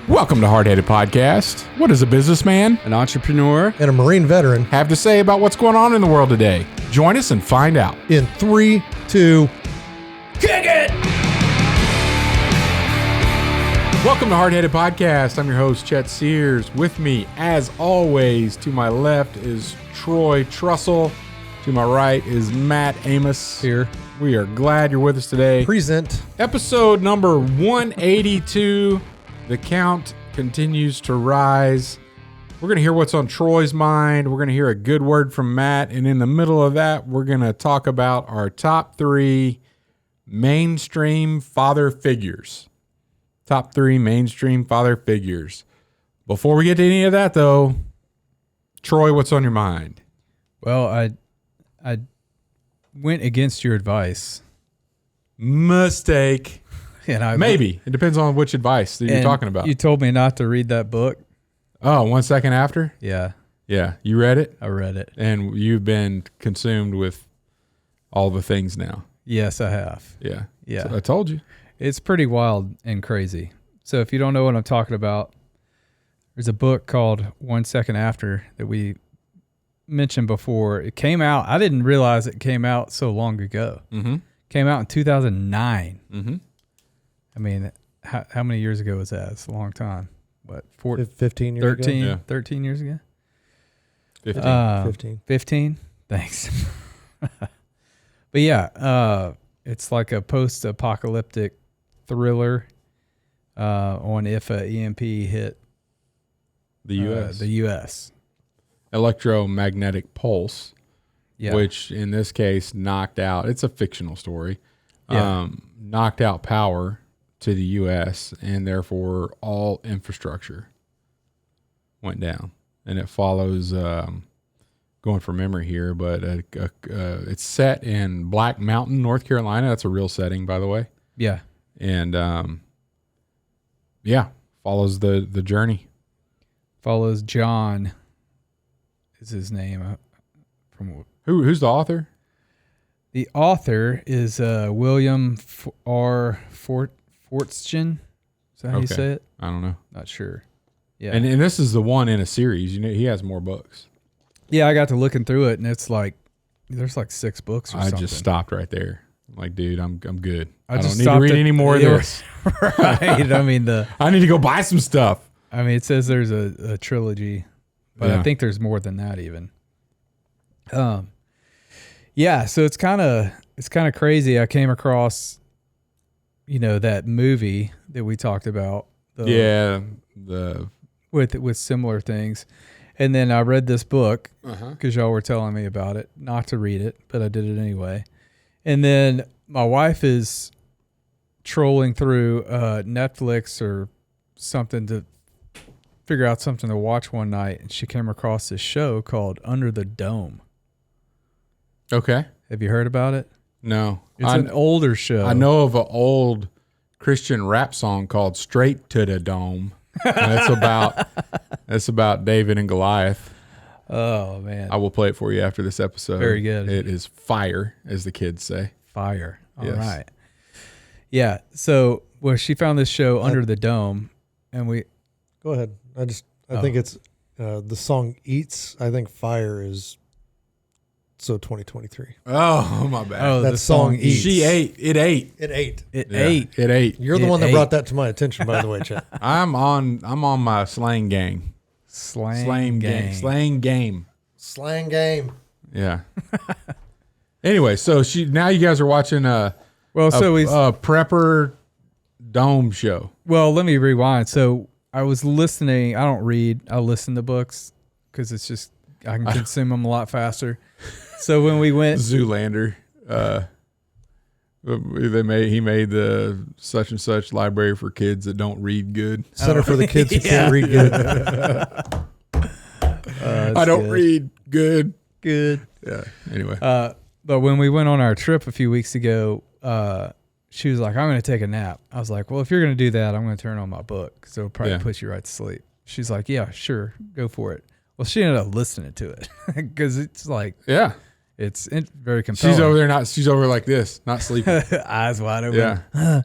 Welcome to Hardheaded Podcast. What does a businessman, an entrepreneur, and a Marine veteran have to say about what's going on in the world today? Join us and find out. In 3, 2, kick it! Welcome to Hardheaded Podcast. I'm your host, Chet Sears. With me, as always, to my left is Troy Trussell. To my right is Matt Amos. Here. We are glad you're with us today. Present. Episode number 182. The count continues to rise. We're going to hear what's on Troy's mind. We're going to hear a good word from Matt. And in the middle of that, we're going to talk about our top 3 mainstream father figures. Top 3 mainstream father figures. Before we get to any of that, though, Troy, what's on your mind? Well, I went against your advice. Mistake. And Maybe. It depends on which advice that you're talking about. You told me not to read that book. Oh, 1 second after? Yeah. Yeah. You read it? I read it. And you've been consumed with all the things now. Yes, I have. Yeah. Yeah. So I told you. It's pretty wild and crazy. So if you don't know what I'm talking about, there's a book called 1 Second After that we mentioned before. It came out. I didn't realize it came out so long ago. Mm-hmm. Came out in 2009. Mm-hmm. I mean, how many years ago was that? It's a long time. What, 15 years 13, ago? Yeah. 13 years ago? 15. 15? Thanks. But yeah, it's like a post-apocalyptic thriller on if a EMP hit The U.S. The U.S. Electromagnetic pulse, Yeah. which in this case knocked out, it's a fictional story, Yeah. knocked out power to the U.S. and therefore all infrastructure went down. And it follows, going from memory here, but it's set in Black Mountain, North Carolina. That's a real setting, by the way. Yeah. And follows the journey. Follows John is his name. Who's the author? The author is William Forstchen. Is that how you say it? I don't know. Not sure. Yeah. And this is the one in a series. You know, he has more books. Yeah, I got to looking through it, and it's like there's like 6 books or something. I just stopped right there. I'm like, dude, I'm good. I just don't need to read any more of this. Right. I mean I need to go buy some stuff. I mean, it says there's a trilogy, but Yeah. I think there's more than that even. Yeah, so it's kind of crazy. I came across, that movie that we talked about. With similar things. And then I read this book because y'all were telling me about it, not to read it, but I did it anyway. And then my wife is trolling through Netflix or something to figure out something to watch one night, and she came across this show called Under the Dome. Okay. Have you heard about it? No. It's an older show. I know of an old Christian rap song called Straight to the Dome. That's about David and Goliath. Oh, man. I will play it for you after this episode. Very good. It is fire, as the kids say. Fire. All Yes. right. Yeah. So, she found this show Under the Dome, and we... Go ahead. I think it's the song Eats. I think Fire is 2023. Oh, my bad. Oh, that the song song Eats. She ate. It ate. It ate. It Yeah, ate. It ate. You're the It one that ate. brought that to my attention, by the way, Chet. I'm on my slang gang. Slang gang. Slang game. Slang game. Yeah. Anyway, so now you guys are watching a prepper dome show. Well, let me rewind. So I was listening. I don't read. I listen to books because it's just I can consume them a lot faster. So when we went Zoolander, he made the such and such library for kids that don't read good. Center for the kids who can't read good. I don't read good. Good. Yeah. Anyway. But when we went on our trip a few weeks ago, she was like, I'm going to take a nap. I was like, well, if you're going to do that, I'm going to turn on my book because it'll probably put you right to sleep. She's like, yeah, sure. Go for it. Well, she ended up listening to it because it's like, it's very compelling. She's over like this, not sleeping. Eyes wide open. Yeah.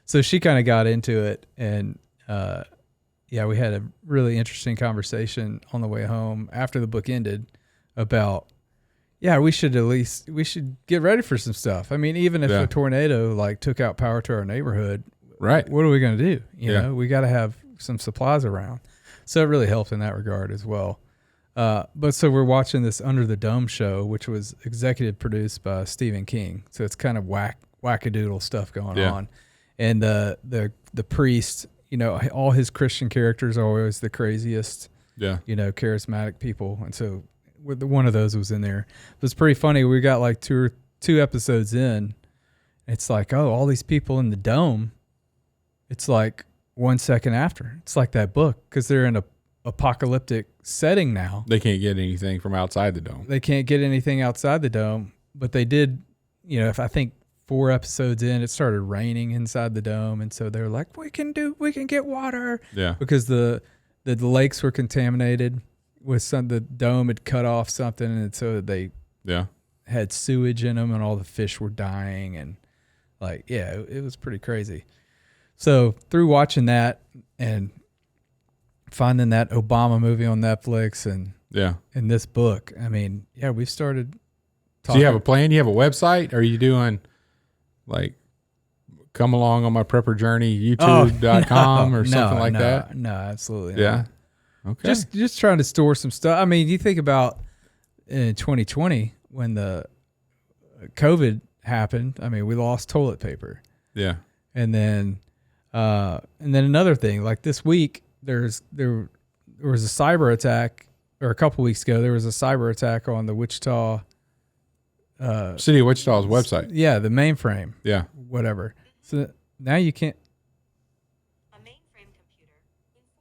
So she kind of got into it, and yeah, we had a really interesting conversation on the way home after the book ended about, yeah, we should get ready for some stuff. I mean, even if a tornado like took out power to our neighborhood, right? What are we going to do? You know, we got to have some supplies around. So it really helped in that regard as well. But so we're watching this Under the Dome show, which was executive produced by Stephen King. So it's kind of wackadoodle stuff going on. And the priest, you know, all his Christian characters are always the craziest, you know, charismatic people. And so one of those was in there. It was pretty funny. We got like two episodes in. It's like, oh, all these people in the dome. It's like 1 second after. It's like that book because they're in a apocalyptic setting now. They can't get anything from outside the dome. They can't get anything outside the dome, but they did, you know, if I think 4 episodes in, it started raining inside the dome. And so they're like, we can get water. Yeah. Because the lakes were contaminated with the dome had cut off something. And so they had sewage in them and all the fish were dying. And like, yeah, it was pretty crazy. So through watching that and finding that Obama movie on Netflix and this book, I mean, yeah, we've started talking. So you have a plan? You have a website? Are you doing like come along on my prepper journey, youtube.com or something like that? No, absolutely not. Yeah. Okay. Just trying to store some stuff. I mean, you think about in 2020 when the COVID happened, I mean, we lost toilet paper. Yeah. And then another thing, like this week, there was a cyber attack, or a couple weeks ago, there was a cyber attack on the Wichita City of Wichita's website. Yeah, the mainframe. Yeah. Whatever. So now you can't. A mainframe computer.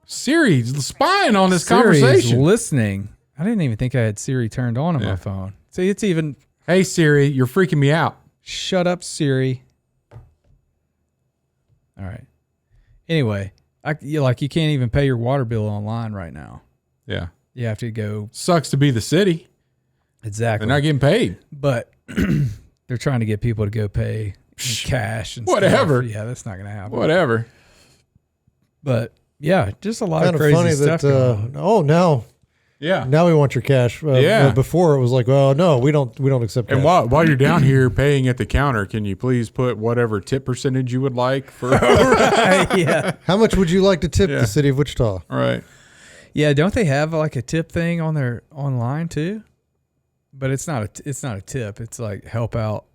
Siri's spying on this Siri's conversation. Listening. I didn't even think I had Siri turned on my phone. See, it's even. Hey Siri, you're freaking me out. Shut up, Siri. All right. Anyway, you can't even pay your water bill online right now. Yeah. You have to go. Sucks to be the city. Exactly. They're not getting paid. But they're trying to get people to go pay in cash and whatever. Stuff. Yeah, that's not going to happen. Whatever. But yeah, just a lot Kind of of crazy funny stuff. Now we want your cash. Before it was like, well, no, we don't accept cash. And while you're down here paying at the counter, can you please put whatever tip percentage you would like for? Yeah. How much would you like to tip the city of Wichita? All right. Yeah, don't they have like a tip thing on their online too? But it's not a tip. It's like help out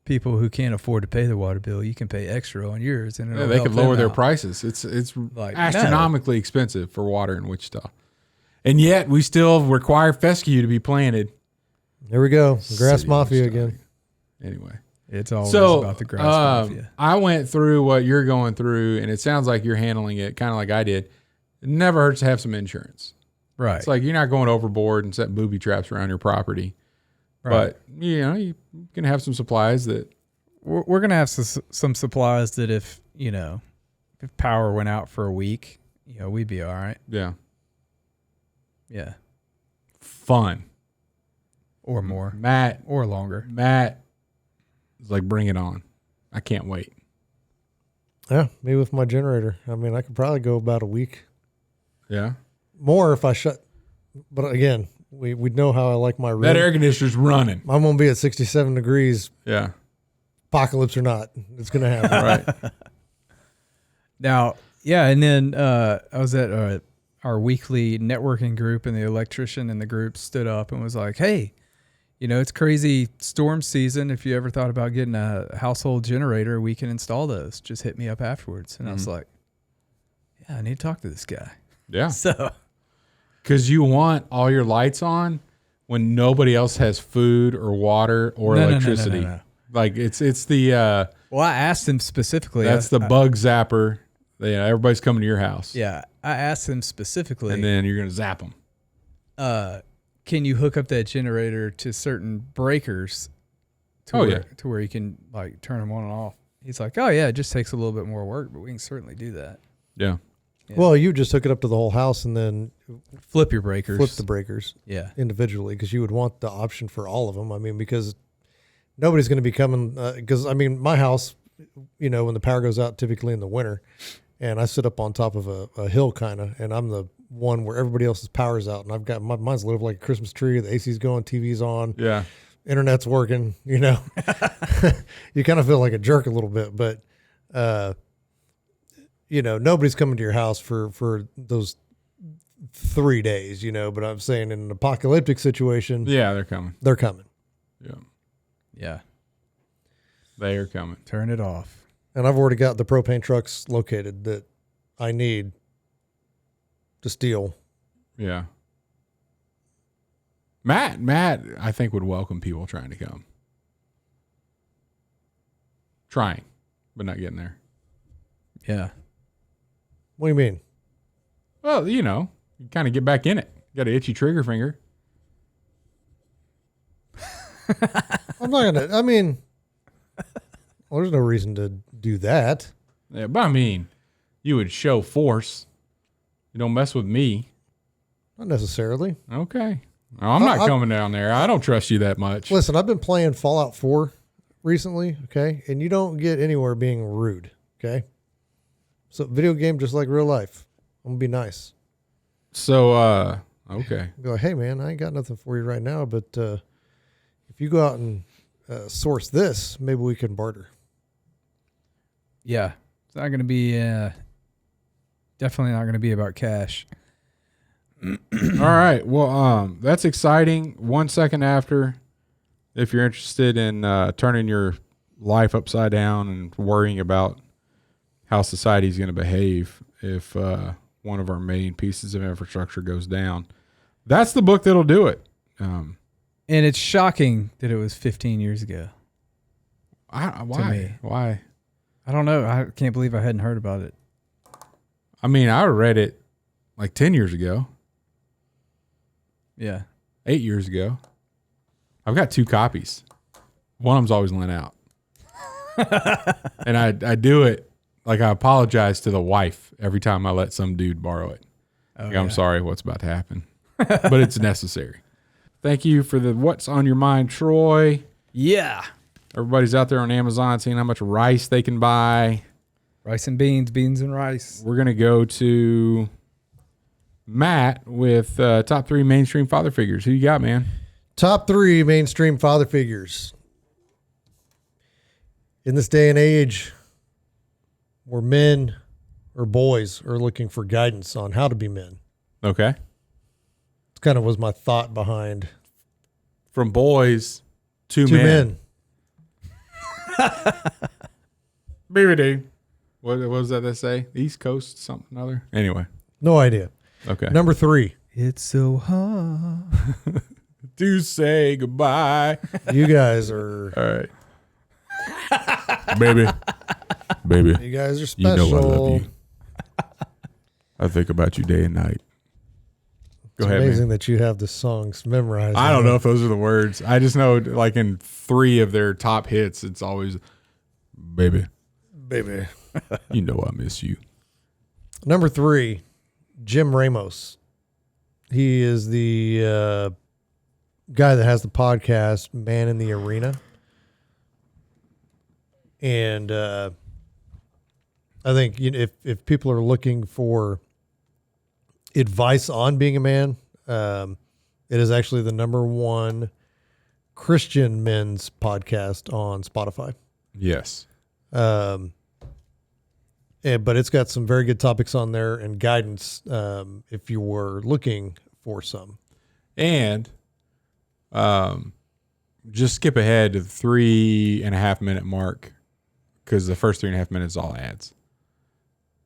people who can't afford to pay the water bill. You can pay extra on yours, and they could lower their prices. It's like astronomically expensive for water in Wichita, and yet we still require fescue to be planted. There we go, grass City mafia Wichita. again. Anyway, it's always about the grass mafia. I went through what you're going through, and it sounds like you're handling it kind of like I did. It never hurts to have some insurance. Right. It's like you're not going overboard and setting booby traps around your property. Right. But, you can have some supplies that... We're going to have some supplies that if power went out for a week, we'd be all right. Yeah. Yeah. Fun. Or more. Matt. Or longer. Matt is like, bring it on. I can't wait. Yeah, me with my generator. I mean, I could probably go about a week. Yeah. More if I shut. But again, we know how I like my room. That air conditioner's running. I'm going to be at 67 degrees. Yeah. Apocalypse or not. It's going to happen. Right. Now, yeah, and then I was at our weekly networking group, and the electrician in the group stood up and was like, hey, it's crazy storm season. If you ever thought about getting a household generator, we can install those. Just hit me up afterwards. And I was like, yeah, I need to talk to this guy. Yeah. So, because you want all your lights on when nobody else has food or water or electricity. No. Like it's the well, I asked him specifically. That's the bug zapper. Everybody's coming to your house. Yeah, I asked him specifically, and then you're gonna zap them. Can you hook up that generator to certain breakers? To where you can like turn them on and off. He's like, oh yeah, it just takes a little bit more work, but we can certainly do that. Yeah. Well, you just hook it up to the whole house and then flip your breakers. Flip the breakers. Yeah. Individually, because you would want the option for all of them. I mean, because nobody's going to be coming. Because I mean, my house, when the power goes out, typically in the winter, and I sit up on top of a hill kind of, and I'm the one where everybody else's power's out, and I've got mine's lit up like a Christmas tree. The AC's going, TV's on, Yeah. internet's working. You know, you kind of feel like a jerk a little bit, but you know, nobody's coming to your house for those 3 days. You know, but I'm saying in an apocalyptic situation, Yeah, they're coming. they're coming. Yeah. Yeah. They are coming. Turn it off. And I've already got the propane trucks located that I need to steal. Yeah. Matt, I think would welcome people trying to come. Trying, but not getting there. Yeah. What do you mean? Well, you know, you kind of get back in it. Got an itchy trigger finger. I'm not going to, I mean, well, there's no reason to do that. Yeah, but I mean, you would show force. You don't mess with me. Not necessarily. Okay. I'm not coming down there. I don't trust you that much. Listen, I've been playing Fallout 4 recently, okay? And you don't get anywhere being rude, okay? So video game just like real life. I'm going to be nice. So, okay. Be like, hey, man, I ain't got nothing for you right now, but if you go out and source this, maybe we can barter. Yeah. It's not going to be, definitely not going to be about cash. All right. Well, that's exciting. 1 second after, if you're interested in turning your life upside down and worrying about how society is going to behave if one of our main pieces of infrastructure goes down, that's the book that'll do it. And it's shocking that it was 15 years ago. Why? me. Why? I don't know. I can't believe I hadn't heard about it. I mean, I read it like 10 years ago, Yeah. 8 years ago. I've got 2 copies. One of them's always lent out. And I do it like I apologize to the wife every time I let some dude borrow it. Oh, Like, I'm sorry what's about to happen, but it's necessary. Thank you for the What's on Your Mind, Troy. Yeah. Everybody's out there on Amazon seeing how much rice they can buy. Rice and beans, beans and rice. We're going to go to Matt with top 3 mainstream father figures. Who you got, man? Top 3 mainstream father figures. In this day and age where men or boys are looking for guidance on how to be men. Okay. It kind of was my thought behind From boys to 2 men. men. BBD. What was that they say? East Coast something or other? Anyway. No idea. Okay. Number 3. It's so hard. To say goodbye. You guys are All right. Baby. you guys are You special. know I love you. I think about you day and night. Go It's ahead, amazing man. that you have the songs memorized. I don't know if those are the words. I just know, like, in 3 of their top hits, it's always, baby, Baby. you know I miss you. Number 3, Jim Ramos. He is the guy that has the podcast Man in the Arena. And I think if people are looking for advice on being a man, it is actually the number 1 Christian men's podcast on Spotify. Yes. But it's got some very good topics on there and guidance if you were looking for some. And just skip ahead to the 3.5 minute mark because the first 3.5 minutes is all ads.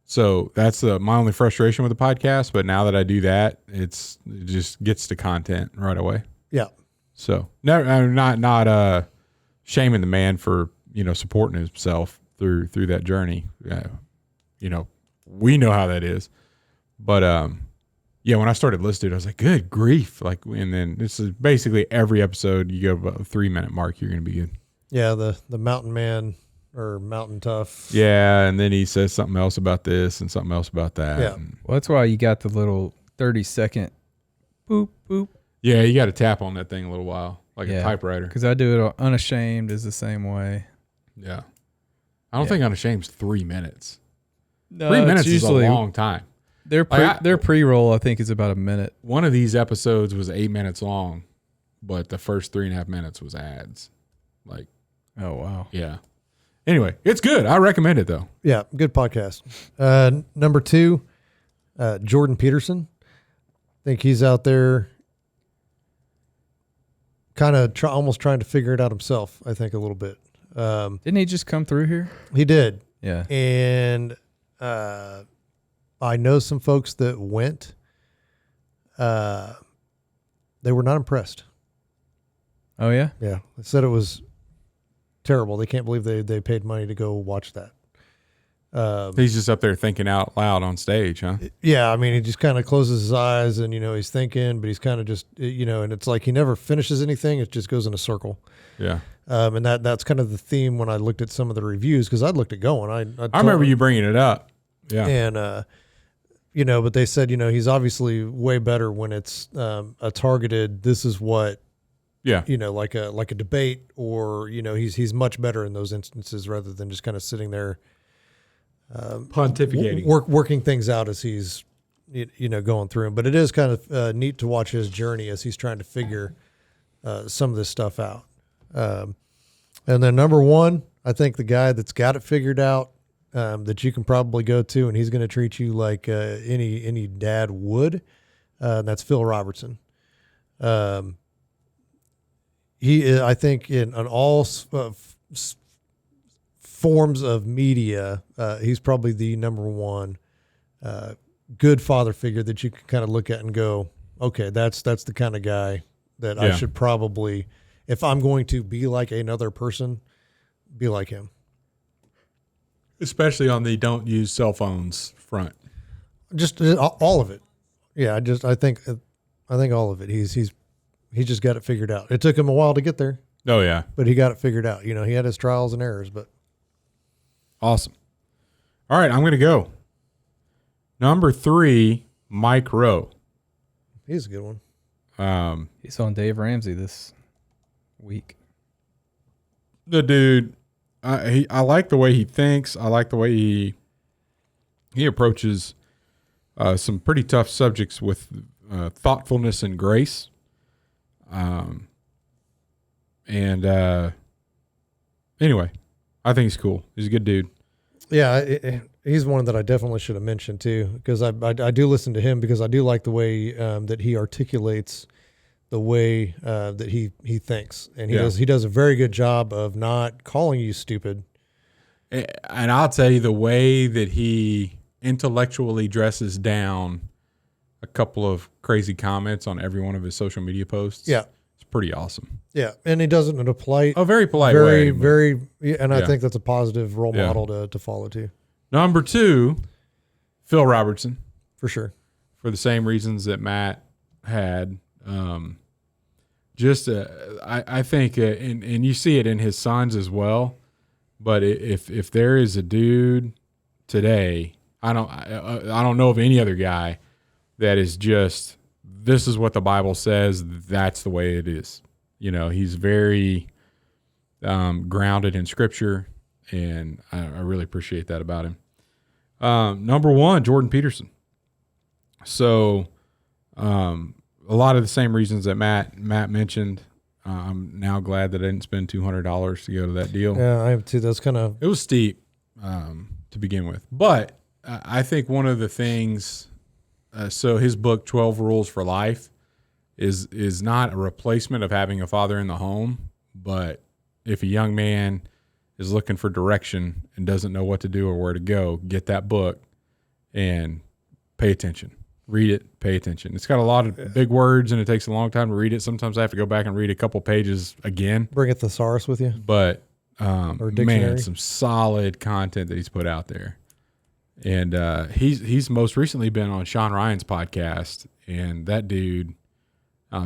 So that's my only frustration with the podcast. But now that I do that, it just gets to content right away. Yeah. So not shaming the man for supporting himself through that journey. We know how that is. But when I started listening, I was like, good grief! Like, and then this is basically every episode. You go about a 3-minute mark, you're gonna be good. Yeah, the mountain man or mountain tough. Yeah, and then he says something else about this and something else about that. Yeah. Well, that's why you got the little 30-second boop, boop. Yeah, you got to tap on that thing a little while, like a typewriter. Because I do it Unashamed is the same way. Yeah. I don't think Unashamed's 3 minutes. No, 3 it's minutes is a usually- long time. Their pre-roll, I think, is about a minute. One of these episodes was 8 minutes long, but the first 3.5 minutes was ads. Like, Oh wow. yeah. Anyway, it's good. I recommend it though. Yeah, good podcast. Number 2, Jordan Peterson. I think he's out there kind of almost trying to figure it out himself, I think, a little bit. Didn't he just come through here? He did. Yeah. And I know some folks that went. They were not impressed. Oh yeah. Yeah. They said it was terrible. They can't believe they paid money to go watch that. He's just up there thinking out loud on stage, huh? Yeah, I mean, he just kind of closes his eyes and, he's thinking, but he's kind of just, and it's like he never finishes anything. It just goes in a circle. Yeah. And that's kind of the theme when I looked at some of the reviews, because I'd looked at going. I remember you bringing it up. Yeah. And, but they said, he's obviously way better when it's a targeted, this is what, Yeah. like a debate, or, he's much better in those instances rather than just kind of sitting there Pontificating. working things out as he's going through them. But it is kind of neat to watch his journey as he's trying to figure some of this stuff out. And then number 1, I think the guy that's got it figured out, that you can probably go to, and he's going to treat you like any dad would. That's Phil Robertson. He is, I think, in all forms of media, he's probably the number 1 good father figure that you can kind of look at and go, okay, that's the kind of guy that I should probably, if I'm going to be like another person, be like him. Especially on the don't use cell phones front. Just all of it. Yeah, I think all of it. He just got it figured out. It took him a while to get there, Oh, yeah. but he got it figured out. He had his trials and errors, but Awesome. All right, I'm going to go. Number 3, Mike Rowe. he's a good one. He's on Dave Ramsey this week. The dude, I like the way he thinks. I like the way he approaches some pretty tough subjects with thoughtfulness and grace. Anyway, I think he's cool. He's a good dude. Yeah, he's one that I definitely should have mentioned too, because I do listen to him because I do like the way that he articulates the way that he thinks, and he does a very good job of not calling you stupid. And I'll tell you, the way that he intellectually dresses down a couple of crazy comments on every one of his social media posts. Yeah. It's pretty awesome. Yeah, and he does it in a polite, Very polite very, way. very, and I Yeah. think that's a positive role Yeah. model to follow too, Number 2, Phil Robertson, for sure. for the same reasons that Matt had. I think, and you see it in his sons as well. But if there is a dude today, I don't know of any other guy that is just, this is what the Bible says, that's the way it is. He's very grounded in Scripture, and I really appreciate that about him. Number 1, Jordan Peterson. So a lot of the same reasons that Matt mentioned. I'm now glad that I didn't spend $200 to go to that deal. Yeah, I have too. That's kind of, It was steep to begin with. But I think one of the things, so his book, 12 Rules for Life, is not a replacement of having a father in the home. But if a young man is looking for direction and doesn't know what to do or where to go, get that book and pay attention. Read it, pay attention. It's got a lot of big words, and it takes a long time to read it. Sometimes I have to go back and read a couple pages again. bring a thesaurus with you. But Or dictionary. man, some solid content that he's put out there. And he's most recently been on Sean Ryan's podcast, and that dude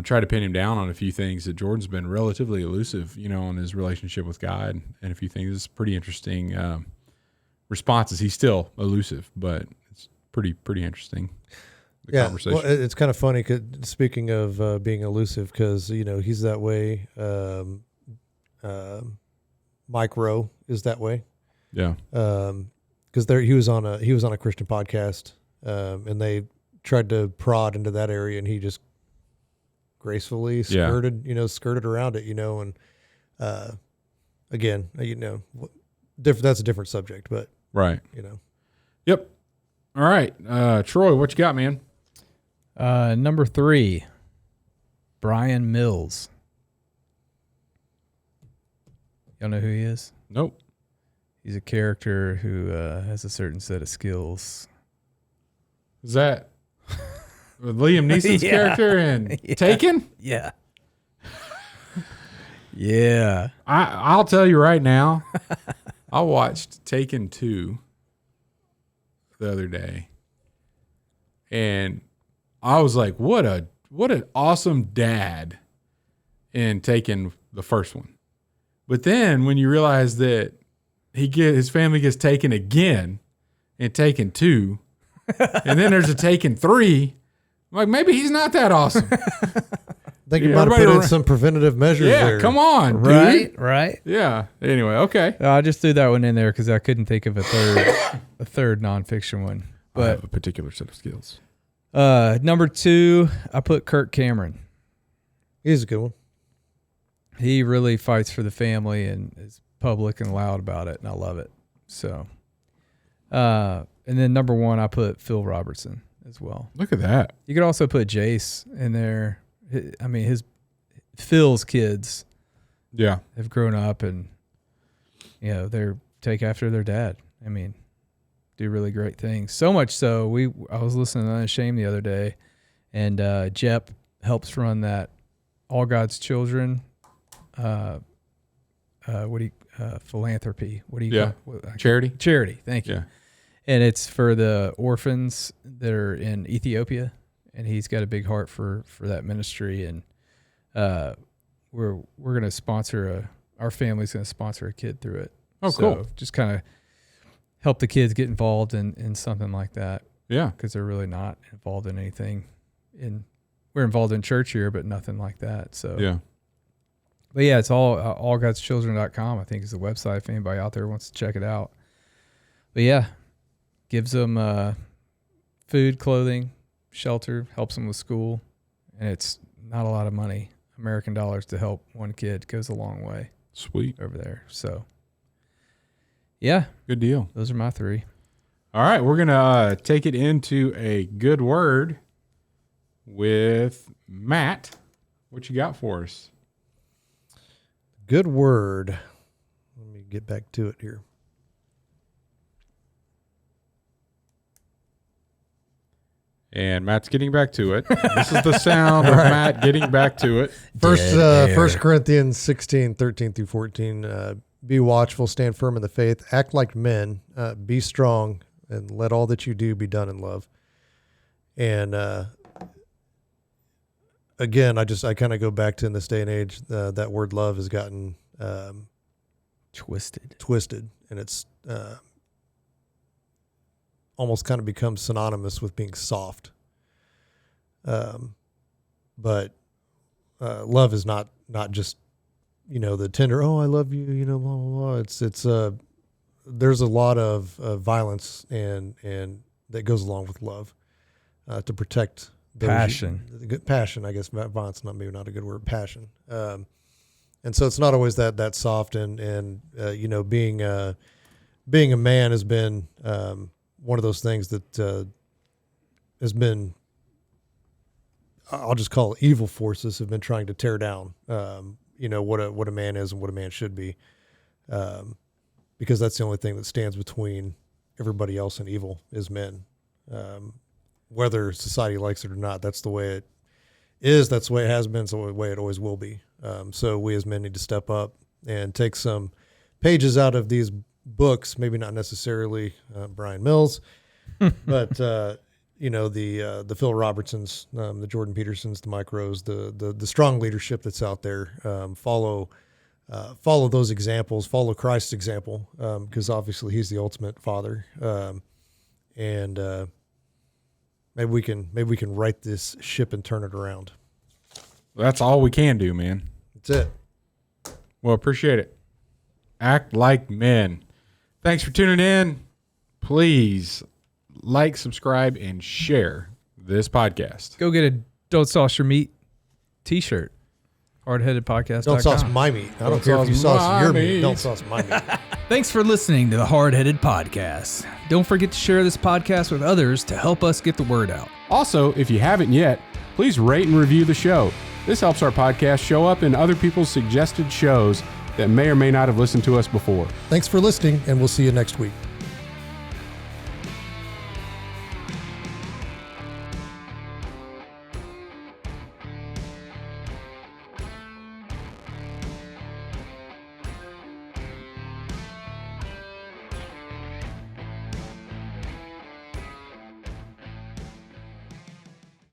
tried to pin him down on a few things that Jordan's been relatively elusive, on his relationship with God and a few things. It's pretty interesting responses. He's still elusive, but it's pretty interesting. The conversation. Well, it's kind of funny. 'Cause speaking of being elusive, because he's that way. Mike Rowe is that way. Yeah. because he was on a Christian podcast, and they tried to prod into that area, and he just gracefully skirted around it, and again, that's a different subject, but right. Yep. All right. Troy, what you got, man? Number 3, Brian Mills. Y'all know who he is? Nope. He's a character who has a certain set of skills. Is that Liam Neeson's character in Taken? Yeah. Yeah. I'll tell you right now, I watched Taken 2 the other day, and I was like, what an awesome dad in Taken the first one. But then when you realize that his family gets taken again in Taken 2, and then there's a Taken 3, I'm like, maybe he's not that awesome. I think you might have put in some preventative measures there. Yeah, come on, dude. Right. Yeah. Anyway, okay. I just threw that one in there because I couldn't think of a third nonfiction one. I have a particular set of skills. Number 2, I put Kirk Cameron. He's a good one. He really fights for the family and is public and loud about it, and I love it. So, and then number 1, I put Phil Robertson as well. Look at that. You could also put Jase in there. I mean, Phil's kids, have grown up and they take after their dad. I mean, do really great things. So much so, I was listening to Unashamed the other day, and Jep helps run that All God's Children. Philanthropy. What do you call it? Charity? Charity. Thank you. Yeah. And it's for the orphans that are in Ethiopia. And he's got a big heart for that ministry. And we're going to sponsor our family's going to sponsor a kid through it. Oh, so cool. Just kind of help the kids get involved in something like that. Yeah. Because they're really not involved in anything. We're involved in church here, but nothing like that. So yeah. But yeah, it's allgodschildren.com, I think is the website if anybody out there wants to check it out. But yeah, gives them food, clothing, shelter, helps them with school, and it's not a lot of money. American dollars to help one kid goes a long way. Sweet. Over there. So yeah. Good deal. Those are my 3. All right, we're going to take it into a good word with Matt. What you got for us? Good word. Let me get back to it here. And Matt's getting back to it. This is the sound of Matt getting back to it. First Corinthians 16, 13 through 14. Be watchful, stand firm in the faith, act like men, be strong, and let all that you do be done in love. And again, I kind of go back to in this day and age, that word love has gotten twisted, and it's almost kind of becomes synonymous with being soft. But love is not just, the tender, oh, I love you, blah, blah, blah. It's there's a lot of violence and that goes along with love, to protect passion, I guess. Violence, maybe not a good word, passion. And so it's not always that soft and being a man has been, one of those things that has been, I'll just call it evil forces have been trying to tear down, what a man is and what a man should be, because that's the only thing that stands between everybody else and evil is men. Whether society likes it or not, that's the way it is. That's the way it has been. It's the way it always will be. So we as men need to step up and take some pages out of these books, maybe not necessarily Brian Mills, but the Phil Robertsons, the Jordan Petersons, the Mike Rowes, the strong leadership that's out there. Follow those examples. Follow Christ's example, because obviously he's the ultimate father. And maybe we can right this ship and turn it around. That's all we can do, man. That's it. Well, appreciate it. Act like men. Thanks for tuning in. please like, subscribe, and share this podcast. Go get a Don't Sauce Your Meat t-shirt. Hardheadedpodcast.com. Don't sauce my meat. I don't care if you sauce your meat. Don't sauce my meat. Thanks for listening to the Hardheaded Podcast. Don't forget to share this podcast with others to help us get the word out. Also, if you haven't yet, please rate and review the show. This helps our podcast show up in other people's suggested shows that may or may not have listened to us before. Thanks for listening, and we'll see you next week.